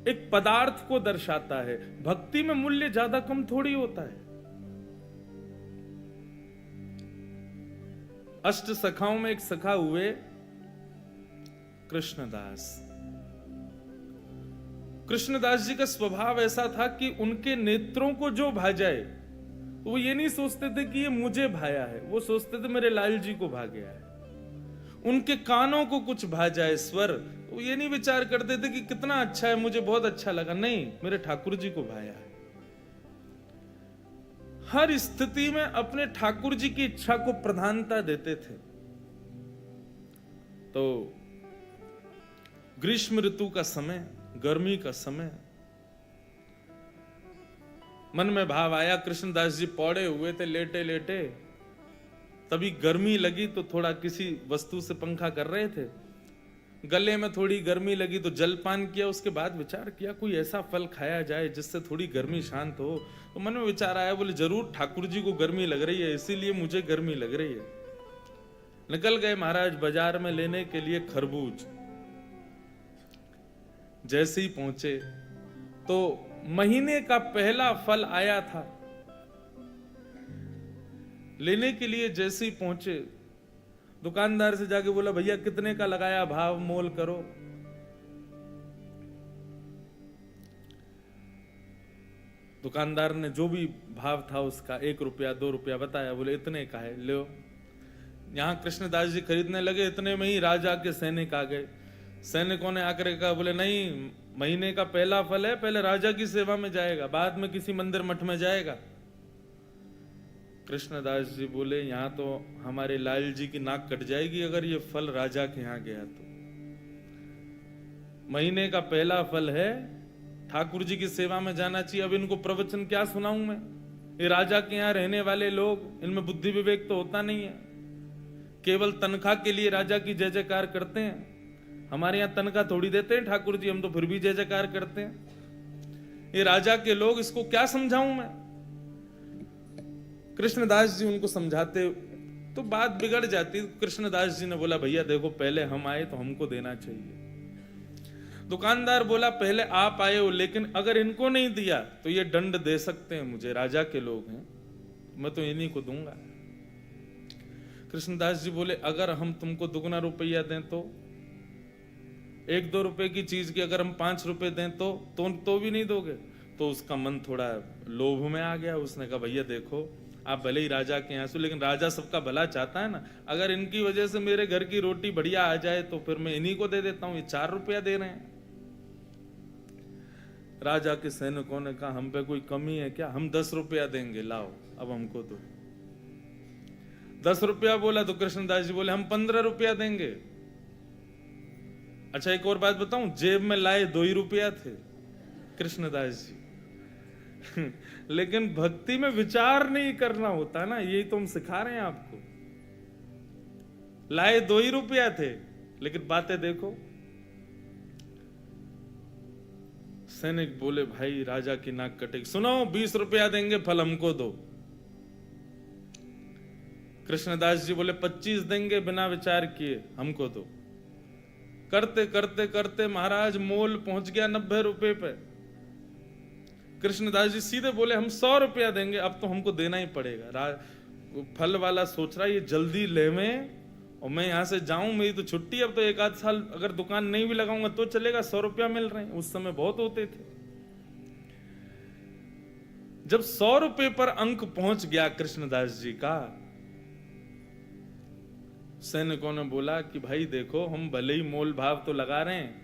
एक पदार्थ को दर्शाता है। भक्ति में मूल्य ज्यादा कम थोड़ी होता है। अष्ट सखाओं में एक सखा हुए कृष्णदास। कृष्णदास जी का स्वभाव ऐसा था कि उनके नेत्रों को जो भा जाए, वो ये नहीं सोचते थे कि ये मुझे भाया है, वो सोचते थे मेरे लाल जी को भा गया है। उनके कानों को कुछ भा जाए स्वर, वो ये नहीं विचार करते थे कि कितना अच्छा है, मुझे बहुत अच्छा लगा, नहीं, मेरे ठाकुर जी को भाया है। हर स्थिति में अपने ठाकुर जी की इच्छा को प्रधानता देते थे। तो ग्रीष्म ऋतु का समय, गर्मी का समय, मन में भाव आया, कृष्णदास जी पौड़े हुए थे लेटे लेटे, तभी गर्मी लगी तो थोड़ा किसी वस्तु से पंखा कर रहे थे, गले में थोड़ी गर्मी लगी तो जलपान किया। उसके बाद विचार किया कोई ऐसा फल खाया जाए जिससे थोड़ी गर्मी शांत हो। तो मन में विचार आया, बोले जरूर ठाकुर जी को गर्मी लग रही है, इसीलिए मुझे गर्मी लग रही है। निकल गए महाराज बाजार में लेने के लिए खरबूज। जैसे ही पहुंचे तो महीने का पहला फल आया था। लेने के लिए जैसे ही पहुंचे, दुकानदार से जाके बोला भैया कितने का लगाया, भाव मोल करो। दुकानदार ने जो भी भाव था उसका 1 रुपया 2 रुपया बताया, बोले इतने का है, लो। यहां कृष्णदास जी खरीदने लगे, इतने में ही राजा के सैनिक आ गए। सैनिकों ने आकर कहा, बोले नहीं, महीने का पहला फल है, पहले राजा की सेवा में जाएगा, बाद में किसी मंदिर मठ में जाएगा। कृष्णदास जी बोले यहां तो हमारे लाल जी की नाक कट जाएगी अगर ये फल राजा के यहां गया तो। महीने का पहला फल है, ठाकुर जी की सेवा में जाना चाहिए। अब इनको प्रवचन क्या सुनाऊं मैं? ये राजा के यहां रहने वाले लोग, इनमें बुद्धि विवेक तो होता नहीं है, केवल तनख्वाह के लिए राजा की जय जयकार करते हैं। हमारे यहां तनख्वाह थोड़ी देते हैं ठाकुर जी, हम तो फिर भी जय जयकार करते हैं। ये राजा के लोग, इसको क्या समझाऊं मैं? कृष्णदास जी उनको समझाते तो बात बिगड़ जाती। कृष्णदास जी ने बोला भैया देखो, पहले हम आए तो हमको देना चाहिए। दुकानदार बोला पहले आप आए हो, लेकिन अगर इनको नहीं दिया तो ये दंड दे सकते हैं मुझे, राजा के लोग हैं, मैं तो इन्हीं को दूंगा। कृष्णदास जी बोले अगर हम तुमको दुगना रुपया दें तो? 1-2 रुपए की चीज की अगर हम 5 रुपए दें तो भी नहीं दोगे? तो उसका मन थोड़ा लोभ में आ गया। उसने कहा भैया देखो, आप भले ही राजा के यहाँ से, लेकिन राजा सबका भला चाहता है ना, अगर इनकी वजह से मेरे घर की रोटी बढ़िया आ जाए तो फिर मैं इन्हीं को दे देता हूं, ये 4 रुपया दे रहे हैं। राजा के सैनिकों ने कहा हम पे कोई कमी है क्या, हम 10 रुपया देंगे, लाओ अब हमको दो। 10 रुपया बोला तो कृष्णदास जी बोले हम 15 रुपया देंगे। अच्छा एक और बात बताऊं, जेब में लाए 2 ही रुपया थे कृष्णदास जी लेकिन भक्ति में विचार नहीं करना होता ना, यही तो हम सिखा रहे हैं आपको। लाए 2 ही रुपया थे, लेकिन बातें देखो। सैनिक बोले भाई राजा की नाक कटेगी, सुनो 20 रुपया देंगे, फल हमको दो। कृष्णदास जी बोले 25 देंगे, बिना विचार किए हमको दो। करते करते करते महाराज मोल पहुंच गया 90 रुपए पे। कृष्णदास जी सीधे बोले हम 100 रुपया देंगे, अब तो हमको देना ही पड़ेगा। फल वाला सोच रहा है ये जल्दी ले में, और मैं यहां से जाऊं, मेरी तो छुट्टी, अब तो 1-8 साल अगर दुकान नहीं भी लगाऊंगा तो चलेगा, 100 रुपया मिल रहे हैं, उस समय बहुत होते थे। जब 100 रुपए पर अंक पहुंच गया कृष्णदास जी का, सैनिकों ने बोला कि भाई देखो, हम भले ही मोल भाव तो लगा रहे हैं,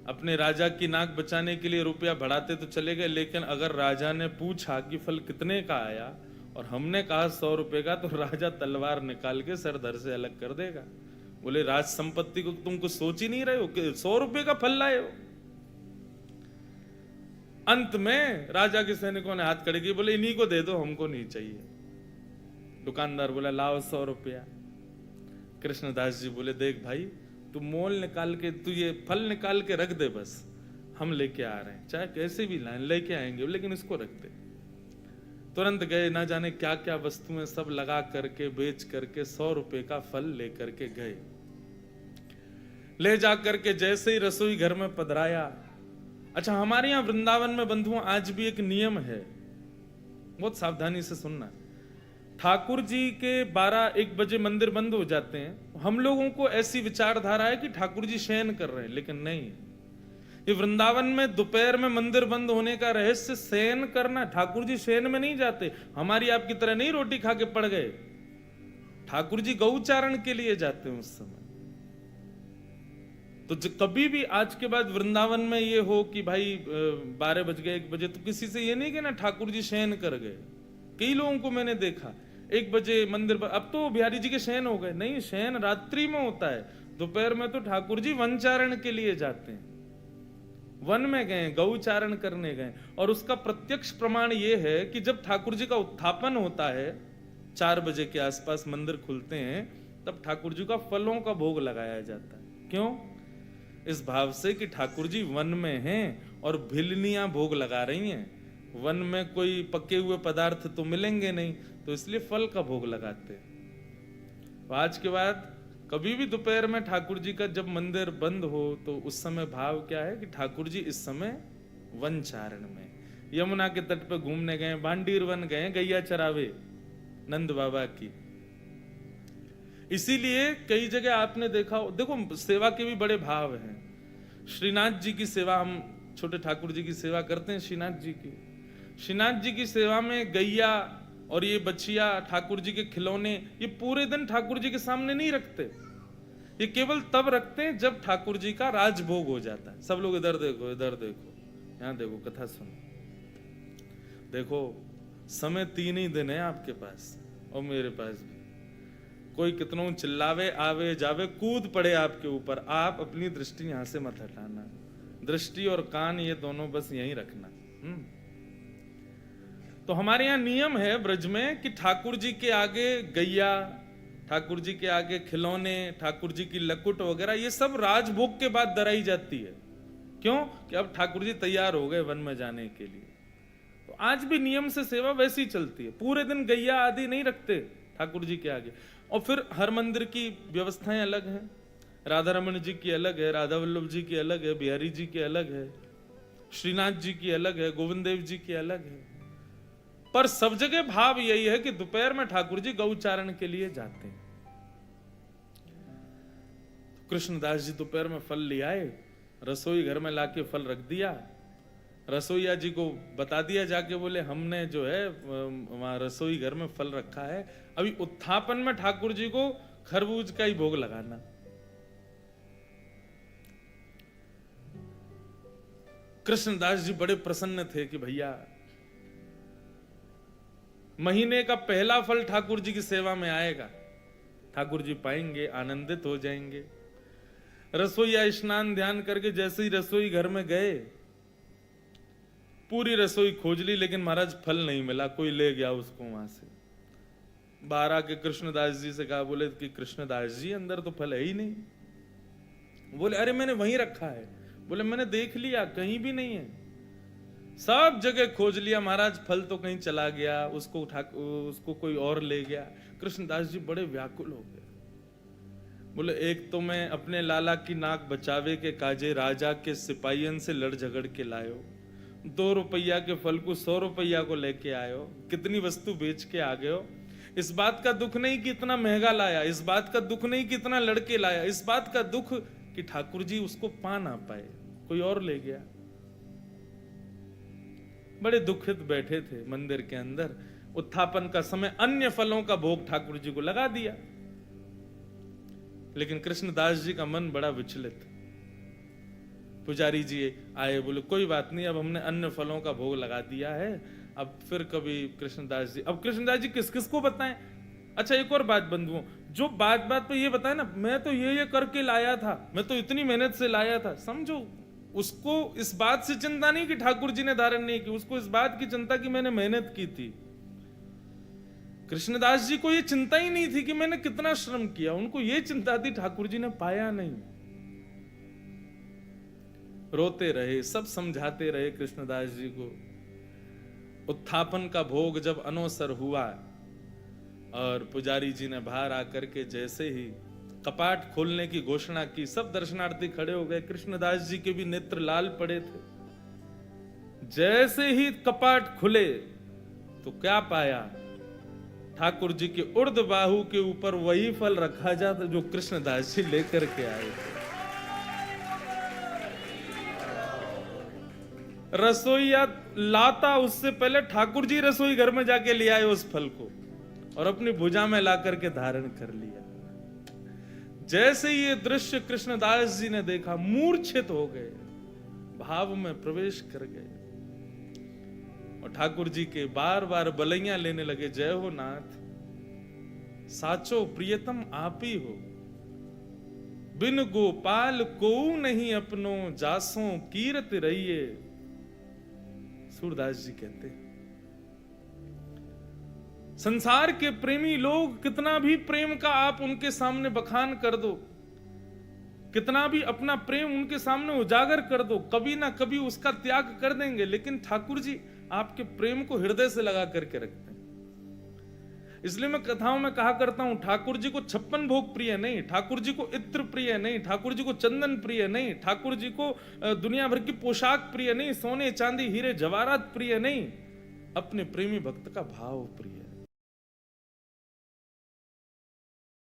अपने राजा की नाक बचाने के लिए रुपया बढ़ाते तो चले गए, लेकिन अगर राजा ने पूछा कि फल कितने का आया और हमने कहा 100 रुपए का, तो राजा तलवार निकाल के सर धर से अलग कर देगा। बोले राज संपत्ति को तुम कुछ सोच ही नहीं रहे हो कि 100 रुपए का फल लाए हो। अंत में राजा के सैनिकों ने हाथ खड़े किए, बोले इन्हीं को दे दो, हमको नहीं चाहिए। दुकानदार बोला लाओ 100 रुपया। कृष्णदास जी बोले देख भाई, तू मोल निकाल के, तू ये फल निकाल के रख दे, बस हम लेके आ रहे हैं, चाहे कैसे भी लाएं लेके आएंगे, लेकिन इसको रख दे। तुरंत गए, ना जाने क्या क्या वस्तुएं सब लगा करके बेच करके 100 रुपए का फल लेकर के गए। ले जा करके जैसे ही रसोई घर में पधराया, अच्छा, हमारे यहां वृंदावन में बंधुओं आज भी एक नियम है, बहुत सावधानी से सुनना। ठाकुर जी के 12-1 बजे मंदिर बंद हो जाते हैं। हम लोगों को ऐसी विचारधारा है कि ठाकुर जी शयन कर रहे हैं, लेकिन नहीं। ये वृंदावन में दोपहर में मंदिर बंद होने का रहस्य शयन करना। ठाकुर जी शयन में नहीं जाते, हमारी आपकी तरह नहीं रोटी खा के पड़ गए। ठाकुर जी गौचारण के लिए जाते हैं उस समय। तो कभी भी आज के बाद वृंदावन में ये हो कि भाई 12 बज गए 1 बजे, तो किसी से ये नहीं कहना ठाकुर जी शयन कर गए। कई लोगों को मैंने देखा 1 बजे मंदिर पर, अब तो बिहारी जी के शयन हो गए। नहीं, शयन रात्रि में होता है। दोपहर में तो ठाकुर जी वनचारण के लिए जाते हैं, वन में गए, गौचारण करने गए। और उसका प्रत्यक्ष प्रमाण ये है कि जब ठाकुर जी का उत्थापन होता है 4 बजे के आसपास मंदिर खुलते हैं, तब ठाकुर जी का फलों का भोग लगाया जाता है। क्यों? इस भाव से कि ठाकुर जी वन में हैं और भिलनियां भोग लगा रही हैं। वन में कोई पके हुए पदार्थ तो मिलेंगे नहीं, तो इसलिए फल का भोग लगाते। तो आज के बाद कभी भी दोपहर में ठाकुर जी का जब मंदिर बंद हो, तो उस समय भाव क्या है कि ठाकुर जी इस समय वनचारण में, यमुना के तट पर घूमने गए, भांडीर वन गए, गैया चरावे नंद बाबा की। इसीलिए कई जगह आपने देखा, देखो सेवा के भी बड़े भाव हैं। श्रीनाथ जी की सेवा, हम छोटे ठाकुर जी की सेवा करते हैं श्रीनाथ जी की। श्रीनाथ जी की सेवा में गैया और ये बछिया, ठाकुर जी के खिलौने, ये पूरे दिन ठाकुर जी के सामने नहीं रखते। ये केवल तब रखते हैं जब ठाकुर जी का राजभोग हो जाता है। सब लोग इधर देखो, इधर देखो, यहां देखो, कथा सुनो। देखो, समय 3 ही दिन है आपके पास और मेरे पास भी। कोई कितनों चिल्लावे, आवे जावे, कूद पड़े आपके ऊपर, आप अपनी दृष्टि यहां से मत हटाना। दृष्टि और कान ये दोनों बस यहीं रखना। तो हमारे यहां नियम है ब्रज में कि ठाकुर जी के आगे गैया, ठाकुर जी के आगे खिलौने, ठाकुर जी की लकुट वगैरह, ये सब राजभोग के बाद दराई जाती है। क्यों? कि अब ठाकुर जी तैयार हो गए वन में जाने के लिए। तो आज भी नियम से सेवा वैसी चलती है। पूरे दिन गैया आदि नहीं रखते ठाकुर जी के आगे। और फिर हर मंदिर की व्यवस्थाएं अलग हैं। राधा रमन जी की अलग है, राधा वल्लभ जी की अलग है, बिहारी जी की अलग है, श्रीनाथ जी की अलग है, गोविंद देव जी की अलग है। पर सब जगह भाव यही है कि दोपहर में ठाकुर जी गौचारण के लिए जाते हैं। कृष्णदास जी दोपहर में फल ले आए, रसोई घर में लाके फल रख दिया। रसोईया जी को बता दिया जाके, बोले हमने जो है वहां रसोई घर में फल रखा है, अभी उत्थापन में ठाकुर जी को खरबूज का ही भोग लगाना। कृष्णदास जी बड़े प्रसन्न थे कि भैया महीने का पहला फल ठाकुर जी की सेवा में आएगा, ठाकुर जी पाएंगे, आनंदित हो जाएंगे। रसोईया स्नान ध्यान करके जैसे ही रसोई घर में गए, पूरी रसोई खोज ली, लेकिन महाराज फल नहीं मिला, कोई ले गया उसको वहां से। बाहर आके कृष्णदास जी से कहा, बोले कि कृष्णदास जी अंदर तो फल है ही नहीं। बोले अरे मैंने वहीं रखा है। बोले मैंने देख लिया, कहीं भी नहीं है, सब जगह खोज लिया महाराज, फल तो कहीं चला गया, उसको कोई और ले गया। कृष्णदास जी बड़े व्याकुल हो गए। बोले एक तो मैं अपने लाला की नाक बचावे के काजे राजा के सिपाहियन से लड़ झगड़ के लायो, 2 रुपया के फल को 100 रुपया को लेके आयो, कितनी वस्तु बेच के आ गयो। इस बात का दुख नहीं कि इतना महंगा लाया, इस बात का दुख नहीं कि इतना लड़के लाया, इस बात का दुख कि ठाकुर जी उसको पा ना पाए, कोई और ले गया। बड़े दुखित बैठे थे मंदिर के अंदर। उत्थापन का समय अन्य फलों का भोग ठाकुर जी को लगा दिया, लेकिन कृष्णदास जी का मन बड़ा विचलित। पुजारी जी आए, बोले कोई बात नहीं, अब हमने अन्य फलों का भोग लगा दिया है, अब फिर कभी कृष्णदास जी, अब कृष्णदास जी किस किस को बताएं। अच्छा एक और बात बंधुओं, जो बात बात पे ये बताए ना, मैं तो ये करके लाया था, मैं तो इतनी मेहनत से लाया था, समझो उसको इस बात से चिंता नहीं कि ठाकुर जी ने धारण नहीं की, उसको इस बात की चिंता कि मैंने मेहनत की थी। कृष्णदास जी को ये चिंता ही नहीं थी कि मैंने कितना श्रम किया, उनको ये चिंता थी ठाकुर जी ने पाया नहीं। रोते रहे, सब समझाते रहे कृष्णदास जी को। उत्थापन का भोग जब अनोसर हुआ और पुजारी जी ने बाहर आकर के जैसे ही कपाट खोलने की घोषणा की, सब दर्शनार्थी खड़े हो गए। कृष्णदास जी के भी नेत्र लाल पड़े थे। जैसे ही कपाट खुले तो क्या पाया, ठाकुर जी के उर्द बाहु के ऊपर वही फल रखा जाता जो कृष्णदास जी लेकर के आए थे। रसोईया लाता उससे पहले ठाकुर जी रसोई घर में जाके ले आए उस फल को और अपनी भुजा में ला करके धारण कर लिया। जैसे ये दृश्य कृष्णदास जी ने देखा, मूर्छित हो गए, भाव में प्रवेश कर गए और ठाकुर जी के बार बार बलैया लेने लगे। जय हो नाथ, साचो प्रियतम आप ही हो, बिन गोपाल को नहीं अपनो, जासों कीरत रहिए। सूरदास जी कहते हैं संसार के प्रेमी लोग कितना भी प्रेम का आप उनके सामने बखान कर दो, कितना भी अपना प्रेम उनके सामने उजागर कर दो, कभी ना कभी उसका त्याग कर देंगे। लेकिन ठाकुर जी आपके प्रेम को हृदय से लगा करके रखते हैं। इसलिए मैं कथाओं में कहा करता हूं, ठाकुर जी को 56 भोग प्रिय नहीं, ठाकुर जी को इत्र प्रिय नहीं, ठाकुर जी को चंदन प्रिय नहीं, ठाकुर जी को दुनिया भर की पोशाक प्रिय नहीं, सोने चांदी हीरे जवाहरात प्रिय नहीं, अपने प्रेमी भक्त का भाव प्रिय है।